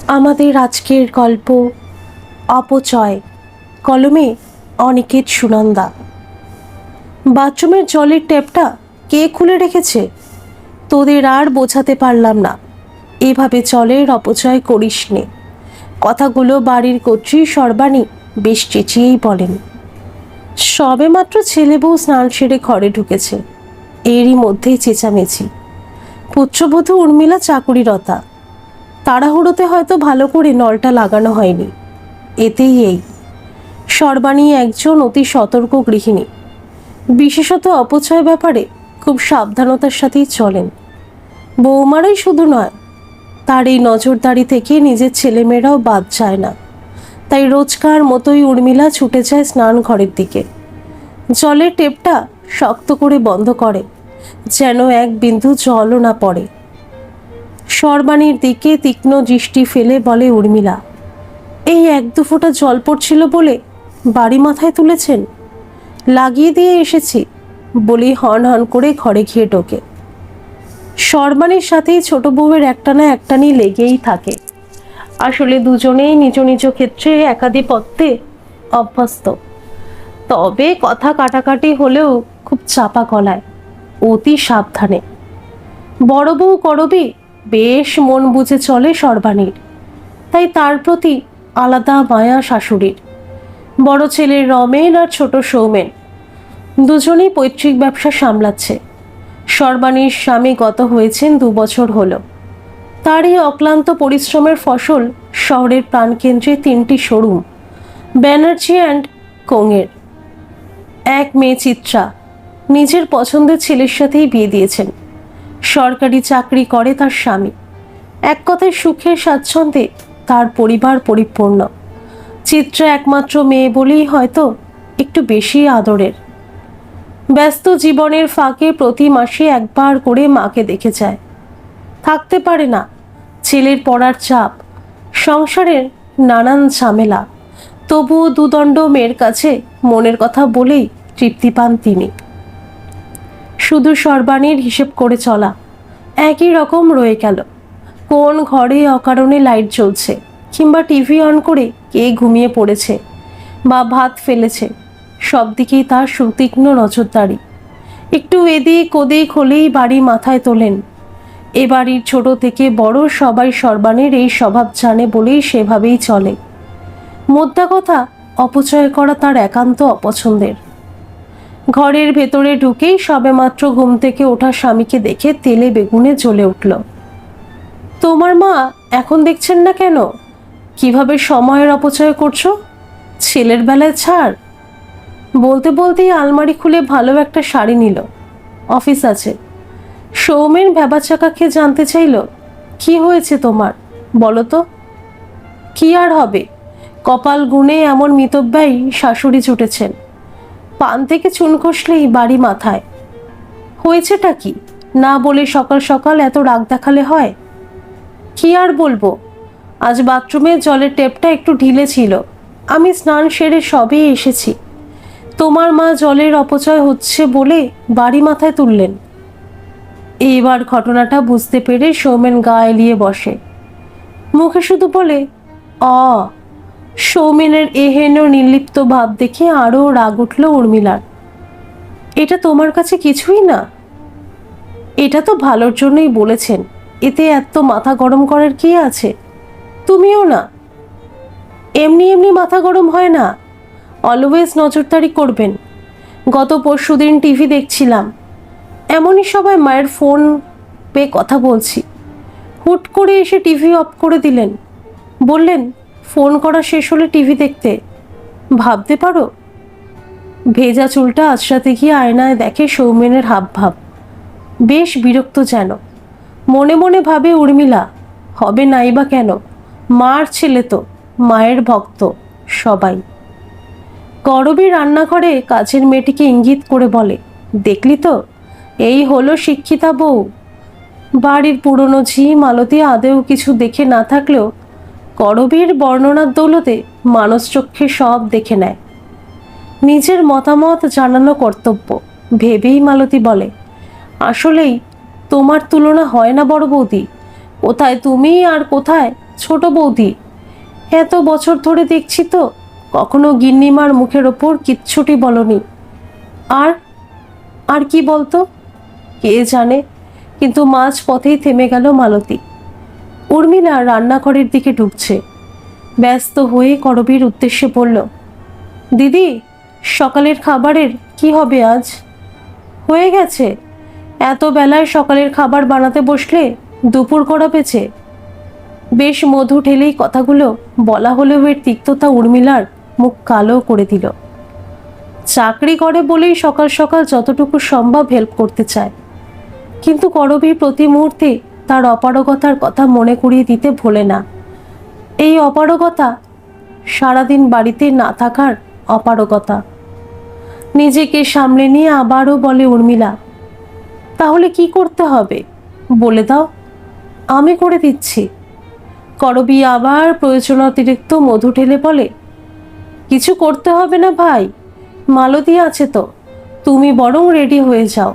আমাদের আজকের গল্প অপচয়, কলমে অনিকেত সুনন্দা। বাথরুমের জলের ট্যাপটা কে খুলে রেখেছে? তোদের আর বোঝাতে পারলাম না, এভাবে জলের অপচয় করিস নে। কথাগুলো বাড়ির কর্ত্রী সর্বাণী বেশ চেঁচিয়েই বলেন। সবে মাত্র ছেলে বউ স্নান সেরে ঘরে ঢুকেছে, এরই মধ্যেই চেঁচামেচি। পুত্রবধূ উর্মিলা চাকুরিরতা, তাড়াহুড়োতে হয়তো ভালো করে নলটা লাগানো হয়নি, এতেই এই। সর্বাণী একজন অতি সতর্ক গৃহিণী, বিশেষত অপচয় ব্যাপারে খুব সাবধানতার সাথেই চলেন। বৌমারাই শুধু নয়, তার এই নজরদারি থেকে নিজের ছেলেমেয়েরাও বাদ যায় না। তাই রোজকার মতোই উর্মিলা ছুটে যায় স্নান ঘরের দিকে। জলের টেপটা শক্ত করে বন্ধ করে, যেন এক বিন্দু জলও না পড়ে। সর্বাণীর দিকে তীক্ষ্ণ দৃষ্টি ফেলে বলে উর্মিলা, এই এক দু ফোঁটা জল পড়ছিল বলে বাড়ি মাথায় তুলেছেন? লাগিয়ে দিয়ে এসেছি বলেই হন হন করে ঘরে গিয়ে ঢোকে। সর্বাণীর সাথেই ছোট বউয়ের একটানা একটানি লেগেই থাকে। আসলে দুজনেই নিজ নিজ ক্ষেত্রে একাধিপত্যে অভ্যস্ত, তবে কথা কাটাকাটি হলেও খুব চাপা গলায়, অতি সাবধানে। বড় বউ করবি বেশ মন বুঝে চলে সর্বাণীর, তাই তার প্রতি আলাদা মায়া শাশুড়ির। বড় ছেলে রমেন আর ছোট সৌমেন দুজনেই পৈতৃক ব্যবসা সামলাচ্ছে। সর্বাণীর স্বামী গত হয়েছেন 2 বছর হলো। তার এই অক্লান্ত পরিশ্রমের ফসল শহরের প্রাণকেন্দ্রে 3টি শোরুম, ব্যানার্জি অ্যান্ড কোংয়ের। এক মেয়ে চিত্রা নিজের পছন্দের ছেলের সাথেই বিয়ে দিয়েছেন। সরকারি চাকরি করে তার স্বামী। এক কথায় সুখের স্বাচ্ছন্দ্যে তার পরিবার পরিপূর্ণ। চিত্রা একমাত্র মেয়ে বলেই হয়তো একটু বেশি আদরের। ব্যস্ত জীবনের ফাঁকে প্রতি মাসে একবার করে মাকে দেখে যায়। থাকতে পারে না, ছেলের পড়ার চাপ, সংসারের নানান ঝামেলা, তবুও দুদণ্ড মেয়ের কাছে মনের কথা বলেই তৃপ্তি পান তিনি। শুধু সর্বাণীর হিসেব করে চলা একই রকম রয়ে গেল। কোন ঘরে অকারণে লাইট জ্বলছে, কিংবা টিভি অন করে কে ঘুমিয়ে পড়েছে বা ভাত ফেলেছে, সব দিকেই তার সুতীক্ষ্ণ নজরদারি। একটু এদিক ওদিক হলেই বাড়ি মাথায় তোলেন। এ বাড়ির ছোট থেকে বড় সবাই সর্বাণীর এই স্বভাব জানে বলেই সেভাবেই চলে। মোদ্দা কথা, অপচয় করা তার একান্ত অপছন্দের। ঘরের ভেতরে ঢুকেই সবেমাত্র ঘুম থেকে ওঠা স্বামীকে দেখে তেলে বেগুনে জ্বলে উঠল। তোমার মা এখন দেখছেন না কেন কিভাবে সময়ের অপচয় করছো? ছেলের বেলায় ছাড়। বলতে বলতেই আলমারি খুলে ভালো একটা শাড়ি নিল। অফিস আছে। সৌমেন ভ্যাবাচাকা খেয়ে জানতে চাইল, কি হয়েছে তোমার, বলো তো। কি আর হবে, কপাল গুণে এমন মিতব্যয়ী শাশুড়ি জুটেছেন। পান থেকে চুন খসলেই বাড়ি মাথায়। হয়েছেটা কি, না বলে সকাল সকাল এত রাগ দেখালে হয়? কি আর বলবো, আজ বাথরুমে জলের ট্যাপটা একটু ঢিলে ছিল, আমি স্নান সেরে সবেই এসেছি। তোমার মা জলের অপচয় হচ্ছে বলে বাড়ি মাথায় তুললেন। এইবার ঘটনাটা বুঝতে পেরে সৌমেন গা এলিয়ে বসে, মুখে শুধু বলে অ। সৌমেনের এহেন নির্লিপ্ত ভাব দেখে আরও রাগ উঠল উর্মিলার। এটা তোমার কাছে কিছুই না? এটা তো ভালোর জন্যই বলেছেন, এতে এত মাথা গরম করার কি আছে? তুমিও না। এমনি এমনি মাথা গরম হয় না, অলওয়েজ নজরদারি করবেন। গত পরশুদিন টিভি দেখছিলাম, এমনই সময় মায়ের ফোন পেয়ে কথা বলছি, হুট করে এসে টিভি অফ করে দিলেন। বললেন ফোন করা শেষ হলে টিভি দেখতে। ভাবতে পারো? ভেজা চুলটা আঁচড়াতে গিয়ে আয়নায় দেখে সৌমেনের হাবভাব, বেশ বিরক্ত যেন। মনে মনে ভাবে উর্মিলা, হবে নাই বা কেন, মার ছেলে তো, মায়ের ভক্ত সবাই। করবী রান্নাঘরে কাছের মেয়েটিকে ইঙ্গিত করে বলে, দেখলি তো, এই হলো শিক্ষিতা বউ। বাড়ির পুরনো ঝি মালতী আদেও কিছু দেখে না থাকলেও করবীর বর্ণনার দৌলতে মানসচক্ষে সব দেখে নেয়। নিজের মতামত জানানো কর্তব্য ভেবেই মালতী বলে, আসলেই তোমার তুলনা হয় না বড় বৌদি, কোথায় তুমি আর কোথায় ছোট বৌদি? এত বছর ধরে দেখছি তো কখনো গিন্নিমার মুখের ওপর কিচ্ছুটি বলনি। আর আর কি বলতো? কে জানে, কিন্তু মাঝ পথেই থেমে গেল মালতী। উর্মিলা রান্নাঘরের দিকে ঢুকছে। ব্যস্ত হয়ে করবীর উদ্দেশ্যে বলল, দিদি, সকালের খাবারের কি হবে আজ? হয়ে গেছে। এত বেলায় সকালের খাবার বানাতে বসলে দুপুর গড়াবেছে। বেশ মধু ঢেলেই কথাগুলো বলা হলেও এর তিক্ততা উর্মিলার মুখ কালো করে দিল। চাকরি করে বলেই সকাল সকাল যতটুকু সম্ভব হেল্প করতে চায়, কিন্তু করবী প্রতি মুহূর্তে তার অপারগতার কথা মনে করিয়ে দিতে ভোলে না। এই অপারগতা, সারাদিন বাড়িতে না থাকার অপারগতা। নিজেকে সামলে নিয়ে আবারও বলে উর্মিলা, তাহলে কি করতে হবে বলে দাও, আমি করে দিচ্ছি। করবী আবার প্রয়োজন অতিরিক্ত মধু ঢেলে বলে, কিছু করতে হবে না ভাই, মালতী আছে তো, তুমি বরং রেডি হয়ে যাও,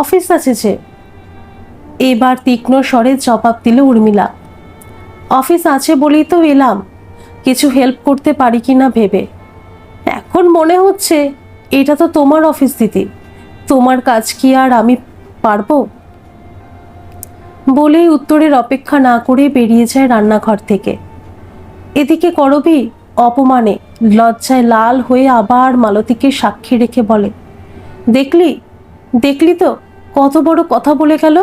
অফিস আছে যে। এবার তীক্ষ্ণ স্বরে জবাব দিল উর্মিলা, অফিস আছে বলেই তো এলাম, কিছু হেল্প করতে পারি কিনা ভেবে। এখন মনে হচ্ছে এটা তো তোমার অফিস দিদি, তোমার কাজ কি আর আমি পারবো? বলেই উত্তরের অপেক্ষা না করে বেরিয়ে যায় রান্নাঘর থেকে। এদিকে করবী অপমানে লজ্জায় লাল হয়ে আবার মালতীকে সাক্ষী রেখে বলে, দেখলি দেখলি তো কত বড় কথা বলে গেল,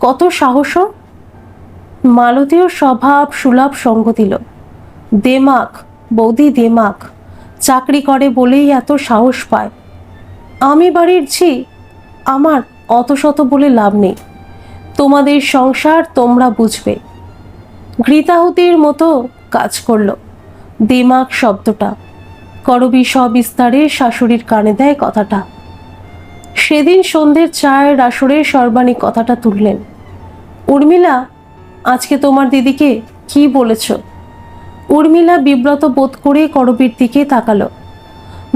কত সাহস। মালতীও স্বভাব সুলভ সঙ্গ দিল, দেমাক বৌদি দেমাক, চাকরি করে বলেই এত সাহস পায়। আমি বাড়ির ঝি, আমার অত শত বলে লাভ নেই, তোমাদের সংসার তোমরা বুঝবে। ঘৃতাহুতির মতো কাজ করলো দেমাক শব্দটা। করবী সবিস্তারে শাশুড়ির কানে দেয় কথাটা। সেদিন সন্ধ্যের চায়ের আসরে সর্বাণী কথাটা তুললেন, উর্মিলা, আজকে তোমার দিদিকে কি বলেছ? উর্মিলা বিব্রত বোধ করে করবীর দিকে তাকালো।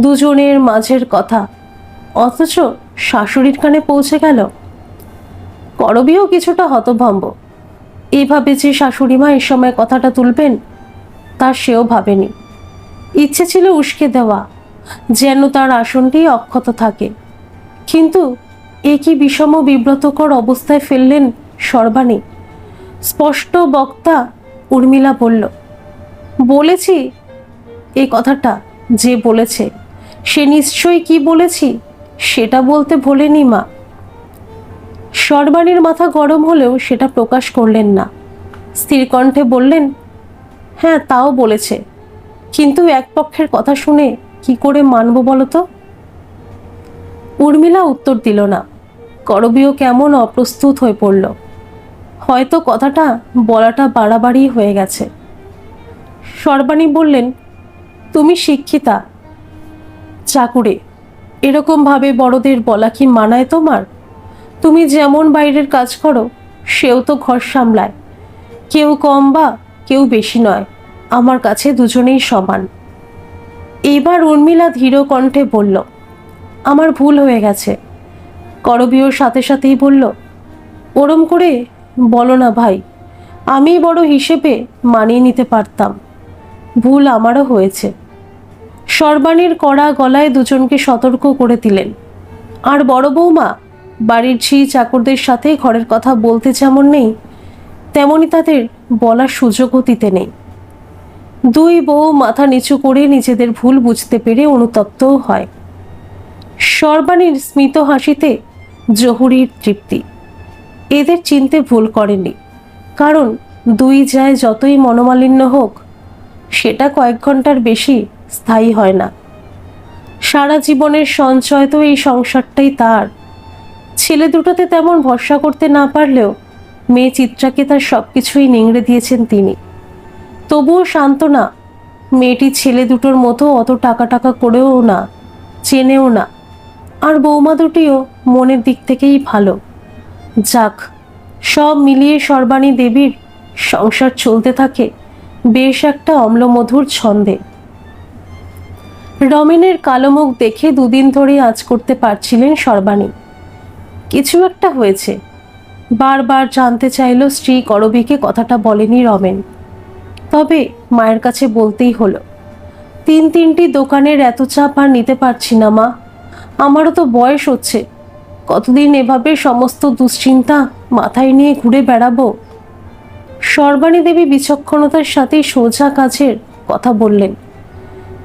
দুজনের মাঝের কথা, অথচ শাশুড়ির কানে পৌঁছে গেল। করবীও কিছুটা হতভম্ব। এইভাবে যে শাশুড়ি মা এ সময় কথাটা তুলবেন তা সেও ভাবেনি। ইচ্ছে ছিল উস্কে দেওয়া, যেন তার আসনটি অক্ষত থাকে, কিন্তু এ কি বিষম বিব্রতকর অবস্থায় ফেললেন সর্বাণী। স্পষ্ট বক্তা উর্মিলা বলল, বলেছি এই কথাটা, যে বলেছে সে নিশ্চয়ই কি বলেছি সেটা বলতে ভোলেনি মা। সর্বাণীর মাথা গরম হলেও সেটা প্রকাশ করলেন না। স্থির কণ্ঠে বললেন, হ্যাঁ তাও বলেছে, কিন্তু এক পক্ষের কথা শুনে কি করে মানব বলতো? উর্মিলা উত্তর দিল না। করবীও কেমন অপ্রস্তুত হয়ে পড়ল। হয়তো কথাটা বলাটা বাড়াবাড়ি হয়ে গেছে। সর্বাণী বললেন, তুমি শিক্ষিতা, চাকুরে, এরকম ভাবে বড়দের বলা কি মানায় তোমার? তুমি যেমন বাইরের কাজ করো, সেও তো ঘর সামলায়, কেউ কম বা কেউ বেশি নয়, আমার কাছে দুজনেই সমান। এবার উর্মিলা ধীর কণ্ঠে বলল, আমার ভুল হয়ে গেছে। করবীও সাথে সাথেই বলল, ওরম করে বলো না ভাই, আমি বড় হিসেবে মানিয়ে নিতে পারতাম, ভুল আমারও হয়েছে। সর্বাণীর কড়া গলায় দুজনকে সতর্ক করে দিলেন। আর বড় বৌমা, বাড়ির ঝি চাকরদের সাথে ঘরের কথা বলতে যেমন নেই, তেমনি তাদের বলার সুযোগও দিতে নেই। দুই বউ মাথা নিচু করে নিজেদের ভুল বুঝতে পেরে অনুতপ্তও হয়। সর্বাণীর স্মিত হাসিতে জহুরির তৃপ্তি। এদের চিনতে ভুল করেনি, কারণ দুই যায় যতই মনোমালিন্য হোক, সেটা কয়েক ঘন্টার বেশি স্থায়ী হয় না। সারা জীবনের সঞ্চয় তো এই সংসারটাই তার। ছেলে দুটোতে তেমন ভরসা করতে না পারলেও মেয়ে চিত্রাকে তার সবকিছুই নিংড়ে দিয়েছেন তিনি। তবুও সান্ত্বনা, মেয়েটি ছেলে দুটোর মতো অত টাকা টাকা করেও না, চেনেও না, আর বৌমা দুটিও মনের দিক থেকেই ভালো। যাক, সব মিলিয়ে সর্বাণী দেবীর সংসার চলতে থাকে বেশ একটা অম্লমধুর ছন্দে। রমেনের কালো মুখ দেখে দুদিন ধরে আঁচ করতে পারছিলেন সর্বাণী। কিছু একটা হয়েছে, বারবার জানতে চাইল স্ত্রী করবীকে কথাটা বলেনি রমেন, তবে মায়ের কাছে বলতেই হলো। তিনটি দোকানের এত চাপ আর নিতে পারছি না মা, আমারও তো বয়স হচ্ছে, কতদিন এভাবে সমস্ত দুশ্চিন্তা মাথায় নিয়ে ঘুরে বেড়াবো। সর্বাণী দেবী বিচক্ষণতার সাথে সোজা কাজের কথা বললেন।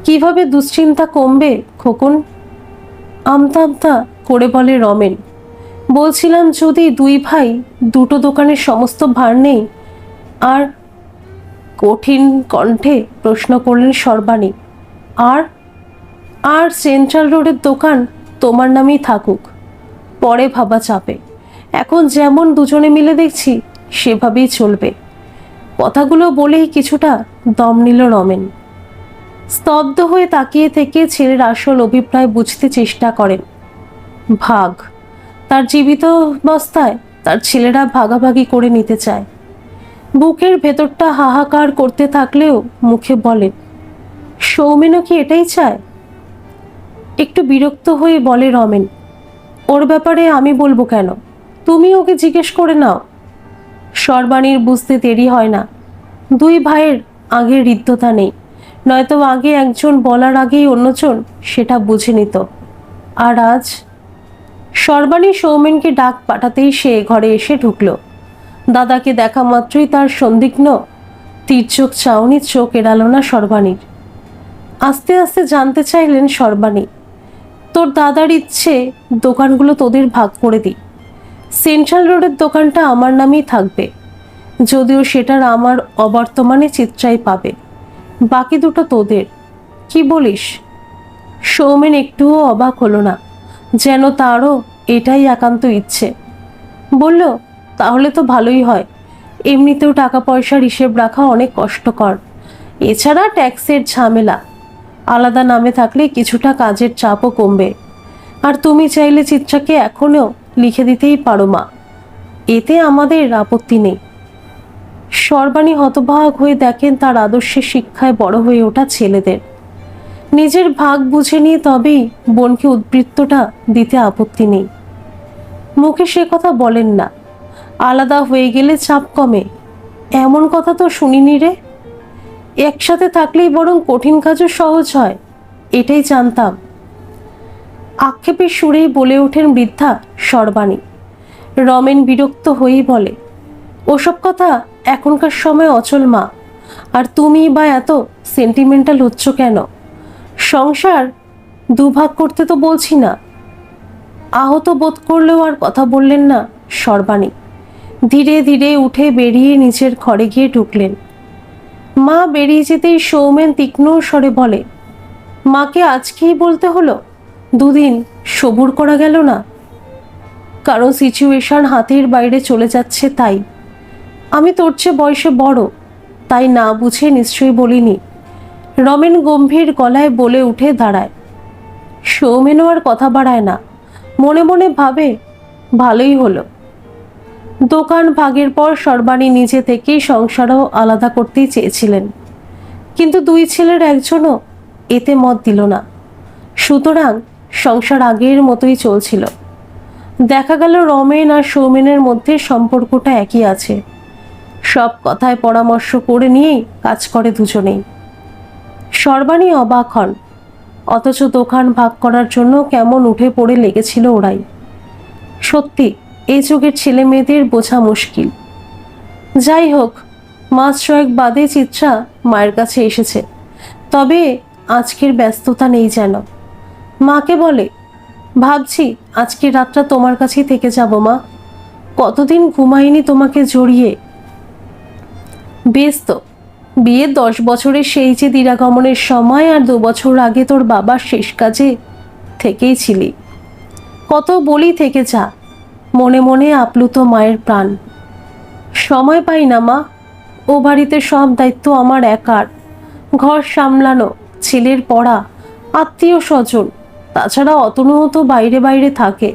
কিভাবে দুশ্চিন্তা কমবে খোকন? আমতা আমতা করে বলে রমেন। বলছিলাম যদি দুই ভাই দুটো দোকানের সমস্ত ভার নেই। আর কঠিন কণ্ঠে প্রশ্ন করলেন সর্বাণী। আর আর সেন্ট্রাল রোডের দোকান তোমার নামেই থাকুক, পরে ভাবা চাপে। এখন যেমন দুজনে মিলে দেখছি সেভাবেই চলবে। কথাগুলো বলেই কিছুটা দম নিল রমেন। স্তব্ধ হয়ে তাকিয়ে থেকে ছেলের আসল অভিপ্রায় বুঝতে চেষ্টা করেন। ভাগ, তার জীবিত অবস্থায় তার ছেলেরা ভাগাভাগি করে নিতে চায়। বুকের ভেতরটা হাহাকার করতে থাকলেও মুখে বলেন, সৌমেনও কি এটাই চায়? একটু বিরক্ত হয়ে বলে রমেন, ওর ব্যাপারে আমি বলবো কেন, তুমি ওকে জিজ্ঞেস করে নাও। সর্বাণীর বুঝতে দেরি হয় না, দুই ভাইয়ের আগের হৃদ্যতা নেই, নয়তো আগে একজন বলার আগেই অন্যজন সেটা বুঝে নিত। আর আজ সর্বাণী সৌমেনকে ডাক পাঠাতেই সে ঘরে এসে ঢুকলো। দাদাকে দেখা মাত্রই তার সন্দিগ্ধ তীর্যক চাউনি চোখ এড়ালো না সর্বাণীর। আস্তে আস্তে জানতে চাইলেন সর্বাণী, তোর দাদার ইচ্ছে দোকানগুলো তোদের ভাগ করে দিই। সেন্ট্রাল রোডের দোকানটা আমার নামেই থাকবে, যদিও সেটার আমার অবর্তমানে চিত্রাই পাবে, বাকি দুটো তোদের। কি বলিস? সৌমেন একটুও অবাক হলো না, যেন তারও এটাই একান্ত ইচ্ছে। বলল, তাহলে তো ভালোই হয়, এমনিতেও টাকা পয়সার হিসেব রাখা অনেক কষ্টকর, এছাড়া ট্যাক্সের ঝামেলা। আলাদা নামে থাকলে কিছুটা কাজের চাপও কমবে। আর তুমি চাইলে চিত্রাকে এখনও লিখে দিতেই পারো মা, এতে আমাদের আপত্তি নেই। সর্বাণী হতবাক হয়ে দেখেন তার আদর্শের শিক্ষায় বড় হয়ে ওঠা ছেলেদের। নিজের ভাগ বুঝে নিয়ে তবেই বোনকে উদ্বৃত্তটা দিতে আপত্তি নেই। মুখে সে কথা বলেন না, আলাদা হয়ে গেলে চাপ কমে, এমন কথা তো শুনিনি রে। একসাথে থাকলেই বরং কঠিন কাজও সহজ হয়, এটাই জানতাম। আক্ষেপের সুরেই বলে ওঠেন বৃদ্ধা সর্বাণী। রমেন বিরক্ত হয়েই বলে, ওসব কথা এখনকার সময় অচল মা, আর তুমি বা এত সেন্টিমেন্টাল হচ্ছ কেন? সংসার দুভাগ করতে তো বলছি না। আহত বোধ করলেও আর কথা বললেন না সর্বাণী। ধীরে ধীরে উঠে বেরিয়ে নিচের ঘরে গিয়ে ঢুকলেন। মা বেরিয়ে যেতেই সৌমেন তীক্ষ্ণ স্বরে বলে, মাকে আজকেই বলতে হলো? দুদিন সবুর করা গেল না? কারণ সিচুয়েশন হাতের বাইরে চলে যাচ্ছে তাই। আমি তোর চেয়ে বয়সে বড়, তাই না বুঝে নিশ্চয়ই বলিনি। রমেন গম্ভীর গলায় বলে উঠে দাঁড়ায়। সৌমেনও আর কথা বাড়ায় না, মনে মনে ভাবে ভালোই হলো। দোকান ভাগের পর সর্বাণী নিজে থেকেই সংসারও আলাদা করতেই চেয়েছিলেন, কিন্তু দুই ছেলের একজনও এতে মত দিল না। সুতরাং সংসার আগের মতোই চলছিল। দেখা গেল রমেন আর সৌমেনের মধ্যে সম্পর্কটা একই আছে। সব কথায় পরামর্শ করে নিয়েই কাজ করে দুজনেই। সর্বাণী অবাক হন, অথচ দোকান ভাগ করার জন্য কেমন উঠে পড়ে লেগেছিল ওরাই। সত্যি এই যুগের ছেলে মেয়েদের বোঝা মুশকিল। যাই হোক, মাস ছয়েক বাদে চিত্রা মায়ের কাছে এসেছে, তবে আজকের ব্যস্ততা নেই যেন। মাকে বলে, ভাবছি আজকের রাতটা তোমার কাছেই থেকে যাব মা, কতদিন ঘুমাইনি তোমাকে জড়িয়ে। বেশ তো, বিয়ের 10 বছরের সেই যে দিরাগমনের সময় আর 2 বছর আগে তোর বাবার শেষ কাজে থেকেই ছিলি। কত বলি থেকে যা, মনে মনে আপ্লুত মায়ের প্রাণ। সময় পাই না মা, ও বাড়িতে সব দায়িত্ব আমার একার। ঘর সামলানো, ছেলের পড়া, আত্মীয় স্বজন, তাছাড়া অতনুও তো বাইরে বাইরে থাকে।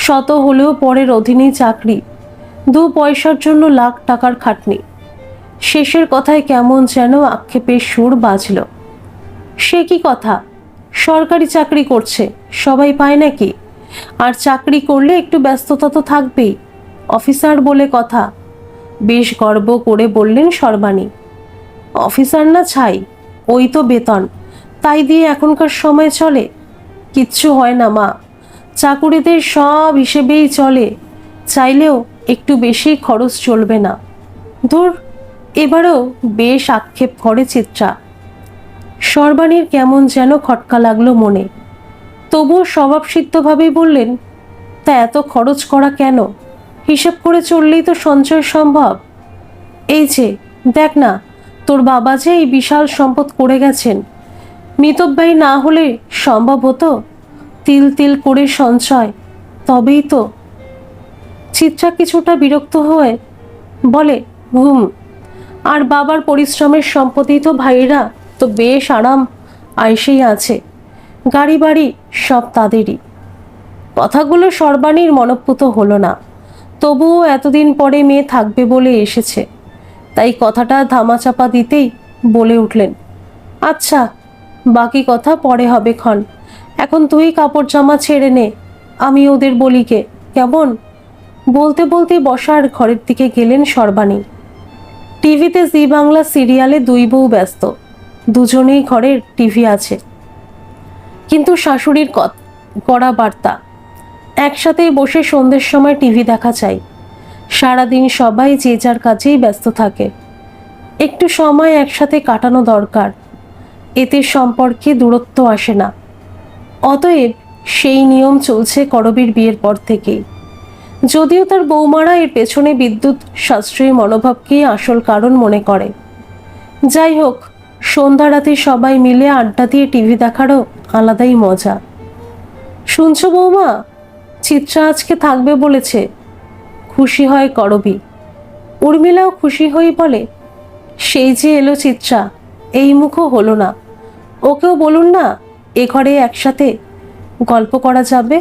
শত হলেও পরের অধীনেই চাকরি, 2 পয়সার জন্য লাখ টাকার খাটনি। শেষের কথায় কেমন যেন আক্ষেপের সুর বাজল। সে কি কথা, সরকারি চাকরি করছে, সবাই পায় নাকি? আর চাকরি করলে একটু ব্যস্ততা তো থাকবেই, অফিসার বলে কথা, বেশ গর্ব করে বললেন সর্বাণী। অফিসার না ছাই, ওই তো বেতন, তাই দিয়ে এখনকার সময় চলে? কিচ্ছু হয় না মা, চাকুরিদের সব হিসেবেই চলে, চাইলেও একটু বেশি খরচ চলবে না। ধুর, এবারও বেশ আক্ষেপ করে চিত্রা। সর্বাণীর কেমন যেন খটকা লাগলো মনে, তবুও স্বভাবসিদ্ধভাবেই বললেন, তা এত খরচ করা কেন? হিসেব করে চললেই তো সঞ্চয় সম্ভব। এই যে দেখ না, তোর বাবা যে এই বিশাল সম্পদ করে গেছেন, মিতব্যয়ী না হলে সম্ভব হতো? তিল তিল করে সঞ্চয়, তবেই তো। চিত্রা কিছুটা বিরক্ত হয়ে বলে, আর বাবার পরিশ্রমের সম্পত্তি তো ভাইয়েরা তো বেশ আরাম আয়েশেই আছে, গাড়ি বাড়ি সব তাদেরই। কথাগুলো সর্বাণীর মনঃপুত হলো না, তবুও এতদিন পরে মেয়ে থাকবে বলে এসেছে, তাই কথাটা ধামাচাপা দিতেই বলে উঠলেন, আচ্ছা, বাকি কথা পরে হবে ক্ষণ, এখন তুই কাপড় জামা ছেড়ে নে, আমি ওদের বলিকে, কেমন? বলতে বলতে বসার ঘরের দিকে গেলেন সর্বাণী। টিভিতে জি বাংলা সিরিয়ালে দুই বউ ব্যস্ত, দুজনেই ঘরের টিভি আছে, কিন্তু শাশুড়ির কড়া বার্তা, একসাথে বসে সন্ধ্যের সময় টিভি দেখা চাই। সারাদিন সবাই যে যার কাজেই ব্যস্ত থাকে, একটু সময় একসাথে কাটানো দরকার, এতে সম্পর্কে দূরত্ব আসে না। অতএব সেই নিয়ম চলছে করবীর বিয়ের পর থেকেই, যদিও তার বৌমারা এর পেছনে বিদ্যুৎ সাশ্রয়ী মনোভাবকেই আসল কারণ মনে করে। যাই হোক, সন্ধ্যা রাতে সবাই মিলে আড্ডা দিয়ে টিভি দেখারও আলাদাই মজা। শুনছো বৌমা, চিত্রা আজকে থাকবে বলেছে। খুশি হয় করবী, উর্মিলাও খুশি হয়ে বলে, সেই যে এলো চিত্রা, এই মুখও হলো না, ওকেও বলুন না এ ঘরে একসাথে গল্প করা যাবে।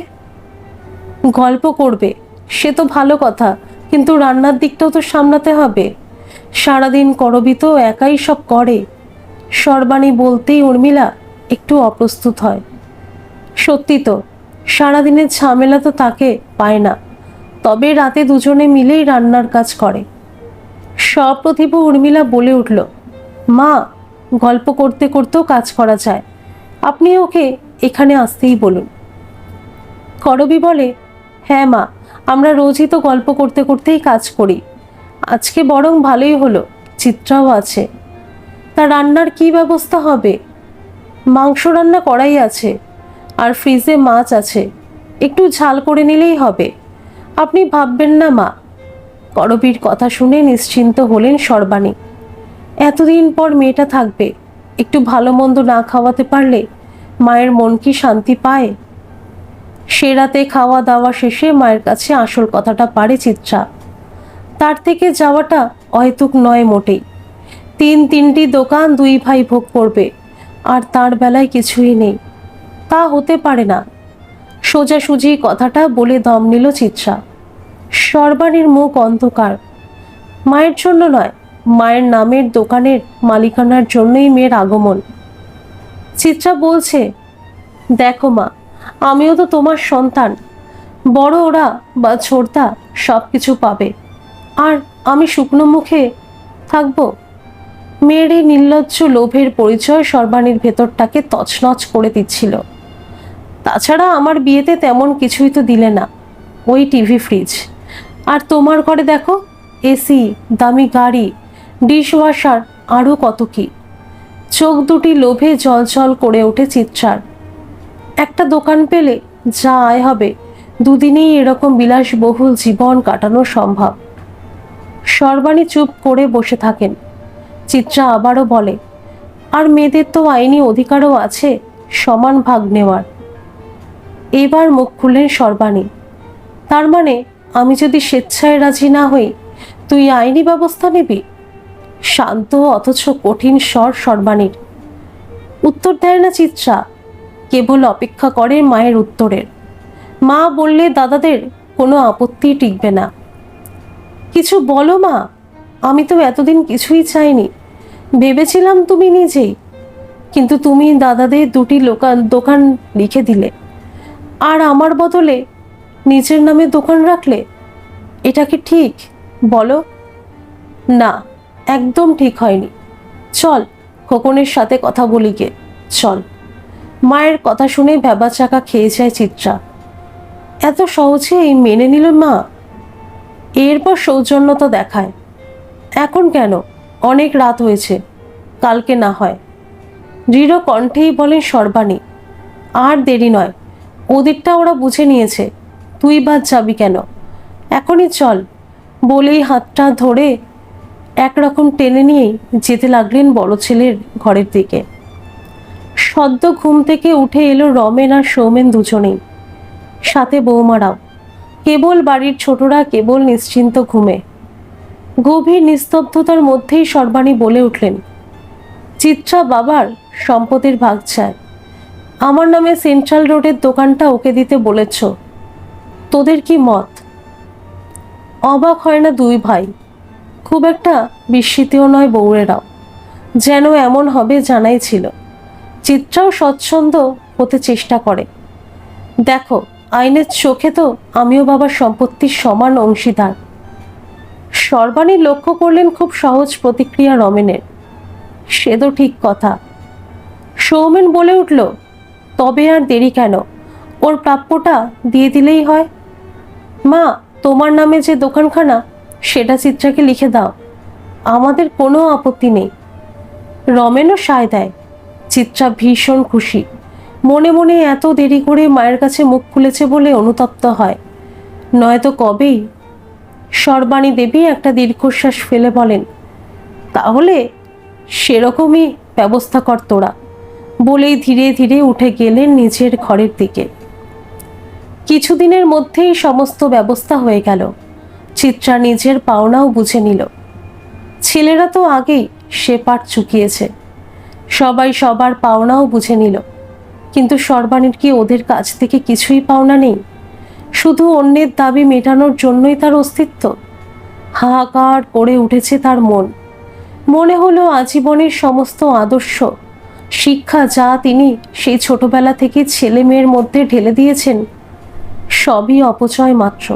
গল্প করবে সে তো ভালো কথা, কিন্তু রান্নার দিকটাও তো সামলাতে হবে, সারাদিন করবী তো একাই সব করে। সর্বাণী বলতেই উর্মিলা একটু অপ্রস্তুত হয়। সত্যি তো, সারাদিনের ঝামেলা তো তাকে পায় না, তবে রাতে দুজনে মিলেই রান্নার কাজ করে। সপ্রতিভ উর্মিলা বলে উঠল, মা, গল্প করতে করতেও কাজ করা যায়, আপনি ওকে এখানে আসতেই বলুন। করবী বলে, হ্যাঁ মা, আমরা রোজই তো গল্প করতে করতেই কাজ করি, আজকে বরং ভালোই হলো, চিত্রাও আছে। তা রান্নার কি ব্যবস্থা হবে? মাংস রান্না করাই আছে, আর ফ্রিজে মাছ আছে, একটু ঝাল করে নিলেই হবে, আপনি ভাববেন না মা। করবীর কথা শুনে নিশ্চিন্ত হলেন সর্বাণী। এতদিন পর মেয়েটা থাকবে, একটু ভালো মন্দ না খাওয়াতে পারলে মায়ের মন কি শান্তি পায়? সে রাতে খাওয়া দাওয়া শেষে মায়ের কাছে আসল কথাটা পারে চিত্রা। তার থেকে যাওয়াটা অহেতুক নয় মোটেই। তিনটি দোকান দুই ভাই ভোগ করবে, আর তার বেলায় কিছুই নেই, তা হতে পারে না। সোজাসুজি কথাটা বলে দম নিল চিত্রা। সর্বাণীর মুখ অন্ধকার। মায়ের জন্য নয়, মায়ের নামের দোকানের মালিকানার জন্যই মেয়ের আগমন। চিত্রা বলছে, দেখো মা, আমিও তো তোমার সন্তান, বড় ওরা বা ছোটদা সব কিছু পাবে, আর আমি শুকনো মুখে থাকবো? মেয়ের এই নির্লজ্জ লোভের পরিচয় সর্বাণীর ভেতরটাকে তছনছ করে দিচ্ছিল। তাছাড়া আমার বিয়েতে তেমন কিছুই তো দিলে না, ওই টিভি ফ্রিজ, আর তোমার ঘরে দেখো এসি, দামি গাড়ি, ডিশওয়াশার, আরও কত কি। চোখ দুটি লোভে জলজল করে ওঠে চিত্রার। একটা দোকান পেলে যা আয় হবে, দুদিনেই এরকম বিলাসবহুল জীবন কাটানো সম্ভব। সর্বাণী চুপ করে বসে থাকেন। চিত্রা আবারও বলে, আর মেয়েদের তো আইনি অধিকারও আছে সমান ভাগ নেওয়ার। এবার মুখ খুললেন সর্বাণী, তার মানে আমি যদি স্বেচ্ছায় রাজি না হই, তুই আইনি ব্যবস্থা নিবি? শান্ত অথচ কঠিন স্বর সর্বাণীর। উত্তর দেয় না চিত্রা, কেবল অপেক্ষা করে মায়ের উত্তরের। মা বললে দাদাদের কোনো আপত্তি টিকবে না। কিছু বলো মা, আমি তো এতদিন কিছুই চাইনি, ভেবেছিলাম তুমি নিজেই, কিন্তু তুমি দাদাদের দুটি দোকান লিখে দিলে, আর আমার বদলে নিজের নামে দোকান রাখলে। এটা কি ঠিক বলো? না, একদম ঠিক হয়নি। চল খোকনের সাথে কথা বলি গে, চল। মায়ের কথা শুনে ভ্যাবাচাকা খেয়ে যায় চিত্রা। এত সহজেই মেনে নিল মা? এরপর সৌজন্যতা দেখায়। এখন কেন? অনেক রাত হয়েছে, কালকে না হয়। দৃঢ় কণ্ঠেই বলেন সর্বাণী। আর দেরি নয়, ওদেরটা ওরা বুঝে নিয়েছে, তুই বাদ যাবি কেন? এখনই চল। বলেই হাতটা ধরে একরকম টেনে নিয়েই যেতে লাগলেন বড় ছেলের ঘরের দিকে। সদ্য ঘুম থেকে উঠে এলো রমেন আর সৌমেন দুজনেই, সাথে বৌমারাও। কেবল বাড়ির ছোটরা কেবল নিশ্চিন্ত ঘুমে। গভীর নিস্তব্ধতার মধ্যেই সর্বাণী বলে উঠলেন, চিত্রা বাবার সম্পত্তির ভাগ চায়। আমার নামে সেন্ট্রাল রোডের দোকানটা ওকে দিতে বলেছ, তোদের কি মত? অবাক হয় না দুই ভাই, খুব একটা বিস্মিতও নয় বউরেরাও। যেন এমন হবে জানাই ছিল। চিত্রাও স্বচ্ছন্দ হতে চেষ্টা করে। দেখো, আইনের চোখে তো আমিও বাবার সম্পত্তির সমান অংশীদার। সর্বাণী লক্ষ্য করলেন খুব সহজ প্রতিক্রিয়া রমেনের। সে তো ঠিক কথা। সৌমেন বলে উঠল, তবে আর দেরি কেন? ওর প্রাপ্যটা দিয়ে দিলেই হয়। মা, তোমার নামে যে দোকানখানা, সেটা চিত্রাকে লিখে দাও, আমাদের কোনো আপত্তি নেই। রমেনও সায় দেয়। চিত্রা ভীষণ খুশি। মনে মনে এত দেরি করে মায়ের কাছে মুখ খুলেছে বলে অনুতপ্ত হয়, নয়তো কবেই। সর্বাণী দেবী একটা দীর্ঘশ্বাস ফেলে বলেন, তাহলে সেরকমই ব্যবস্থা কর তোরা। বলেই ধীরে ধীরে উঠে গেলেন নিজের ঘরের দিকে। কিছুদিনের মধ্যেই সমস্ত ব্যবস্থা হয়ে গেল। চিত্রা নিজের পাওনাও বুঝে নিল। ছেলেরা তো আগেই সে পাঠ চুকিয়েছে, সবাই সবার পাওনাও বুঝে নিল। কিন্তু সর্বাণীর কি ওদের কাছ থেকে কিছুই পাওনা নেই? শুধু অন্যের দাবি মেটানোর জন্যই তার অস্তিত্ব? হাহাকার করে উঠেছে তার মন। মনে হলো আজীবনের সমস্ত আদর্শ শিক্ষা যা তিনি সেই ছোটবেলা থেকে ছেলে মেয়ের মধ্যে ঢেলে দিয়েছেন, সবই অপচয় মাত্র।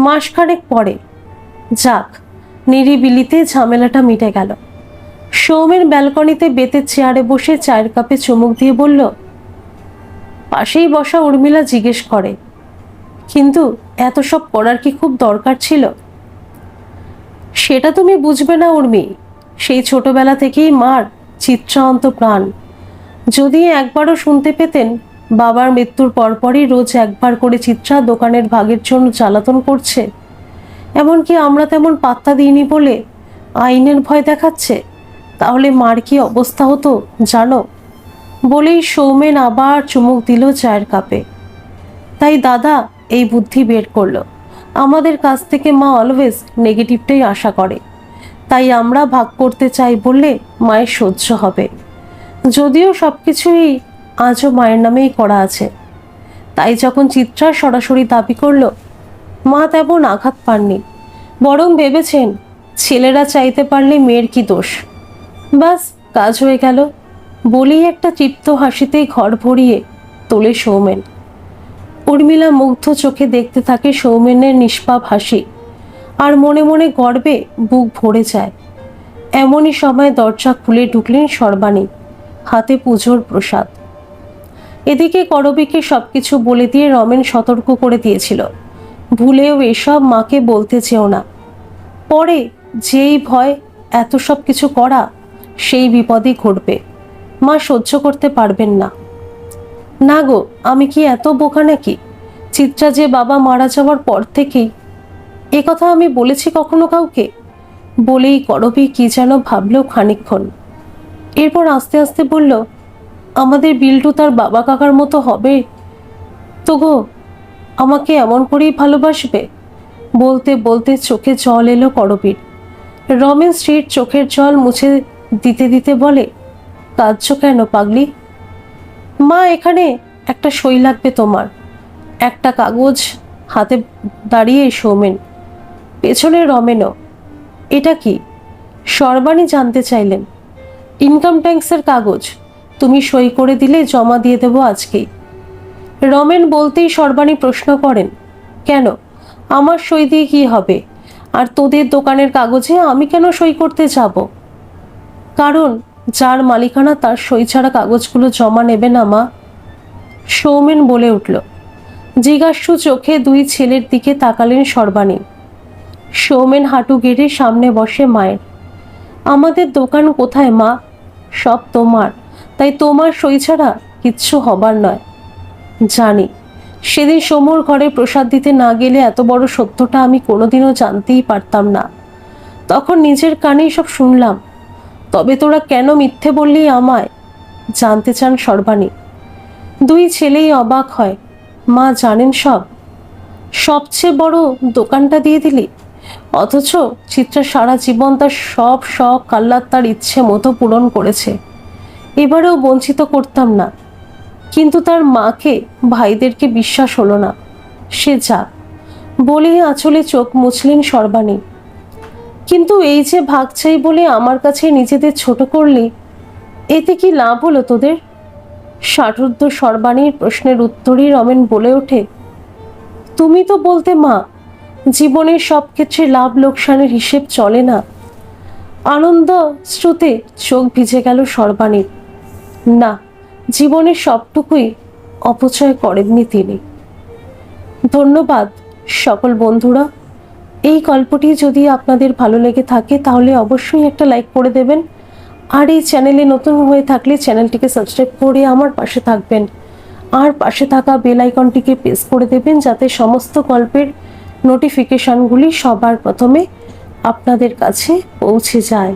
মাসখানেক পরে যাক, নিরিবিলিতে ঝামেলাটা মিটে গেল। সৌমেন ব্যালকনিতে বেতের চেয়ারে বসে চায়ের কাপে চুমুক দিয়ে বলল, পাশেই বসা উর্মিলা জিজ্ঞেস করে, কিন্তু এত সব করার কি খুব দরকার ছিল? সেটা তুমি বুঝবে না উর্মি। সেই ছোটবেলা থেকেই মার চিত্রা অন্তপ্রাণ। যদি একবারও শুনতে পেতেন বাবার মৃত্যুর পরপরই রোজ একবার করে চিত্রা দোকানের ভাগের জন্য জ্বালাতন করছে, এমনকি আমরা তেমন পাত্তা দিইনি বলে আইনের ভয় দেখাচ্ছে, তাহলে মার কি অবস্থা হতো জানো? বলেই সৌমেন আবার চুমুক দিল চায়ের কাপে। তাই দাদা এই বুদ্ধি বের করলো, আমাদের কাছ থেকে মা অলওয়েজ নেগেটিভটাই আশা করে, তাই আমরা ভাগ করতে চাই বললে মায়ের সহ্য হবে। যদিও সবকিছুই আজও মায়ের নামেই করা আছে। তাই যখন চিত্রা সরাসরি দাবি করল, মা তেমন আঘাত পাননি, বরং ভেবেছেন ছেলেরা চাইতে পারলে মেয়ের কি দোষ। বাস, কাজ হয়ে গেল। বলেই একটা তৃপ্ত হাসিতেই ঘর ভরিয়ে তোলে সৌমেন। উর্মিলা মুগ্ধ চোখে দেখতে থাকে সৌমেনের নিষ্পাপ হাসি, আর মনে মনে গর্বে বুক ভরে যায়। এমনই সময় দরজা খুলে ঢুকলেন সর্বাণী, হাতে পুজোর প্রসাদ। এদিকে করবীকে সবকিছু বলে দিয়ে রমেন সতর্ক করে দিয়েছিল, ভুলেও এসব মাকে বলতে চেও না। পরে যেই ভয় এত সব কিছু করা, সেই বিপদই ঘটবে। মা সহ্য করতে পারবেন না। না গো, আমি কি এত বোকা নাকি? চিত্রা যে বাবা মারা যাওয়ার পর থেকেই। এ কথা আমি বলেছি কখনো কাউকে? বলেই করবী কি যেন ভাবলো খানিকক্ষণ। এরপর আস্তে আস্তে বলল, আমাদের বিল্টু তার বাবা কাকার মতো হবে তো গো? আমাকে এমন করেই ভালোবাসবে? বলতে বলতে চোখে জল এলো করবীর। রমেন স্ত্রীর চোখের জল মুছে দিতে দিতে বলে, কাঁদছো কেন পাগলি? মা, এখানে একটা সই লাগবে তোমার। একটা কাগজ হাতে দাঁড়িয়ে সৌমেন, পেছনে রমেনও। এটা কি? সর্বাণী জানতে চাইলেন। ইনকাম ট্যাক্সের কাগজ, তুমি সই করে দিলে জমা দিয়ে দেবো আজকেই। রমেন বলতেই সর্বাণী প্রশ্ন করেন, কেন, আমার সই দিয়ে কি হবে? আর তোদের দোকানের কাগজে আমি কেন সই করতে যাব? কারণ যার মালিকানা তার সই ছাড়া কাগজগুলো জমা নেবে না মা। সৌমেন বলে উঠল। জিজ্ঞাসু চোখে দুই ছেলের দিকে তাকালেন সর্বাণী। সৌমেন হাঁটু গেড়ে সামনে বসে মায়ের। আমাদের দোকান কোথায় মা? সব তোমার, তাই তোমার সই ছাড়া কিচ্ছু হবার নয়। জানি, সেদিন সমুর ঘরে প্রসাদ দিতে না গেলে এত বড় সত্যটা আমি কোনোদিনও জানতেই পারতাম না। তখন নিজের কানেই সব শুনলাম। তবে তোরা কেন মিথ্যে বললি আমায়? জানতে চান সর্বাণী। দুই ছেলেই অবাক হয়। মা জানেন সব? সবচেয়ে বড় দোকানটা দিয়ে দিলি, অথচ চিত্রা সারা জীবন তার সব শখ আহ্লাদ তার ইচ্ছে মতো পূরণ করেছে। এবারেও বঞ্চিত করতাম না, কিন্তু তার মাকে ভাইদেরকে বিশ্বাস হলো না। সে যা বলেই আঁচলে চোখ মুছলেন সর্বাণী। কিন্তু এই যে ভাগ চাই বলে আমার কাছে নিজেদের ছোট করলি, এতে কি লাভ হলো তোদের? ষাটোর্ধ্ব সর্বাণীর প্রশ্নের উত্তরেই রমেন বলে ওঠে, তুমি তো বলতে মা, জীবনের সব ক্ষেত্রে লাভ লোকসানের হিসেব চলে না। আনন্দ শ্রুতে চোখ ভিজে গেল সর্বাণীর। না, জীবনের সবটুকুই অপচয় করেননি তিনি। ধন্যবাদ সকল বন্ধুরা। এই গল্পটি যদি আপনাদের ভালো লেগে থাকে তাহলে অবশ্যই একটা লাইক করে দেবেন। আর এই চ্যানেলে নতুন হয়ে থাকলে চ্যানেলটিকে সাবস্ক্রাইব করে আমার পাশে থাকবেন। আর পাশে থাকা বেল আইকনটিকে প্রেস করে দেবেন যাতে সমস্ত গল্পের নোটিফিকেশনগুলি সবার প্রথমে আপনাদের কাছে পৌঁছে যায়।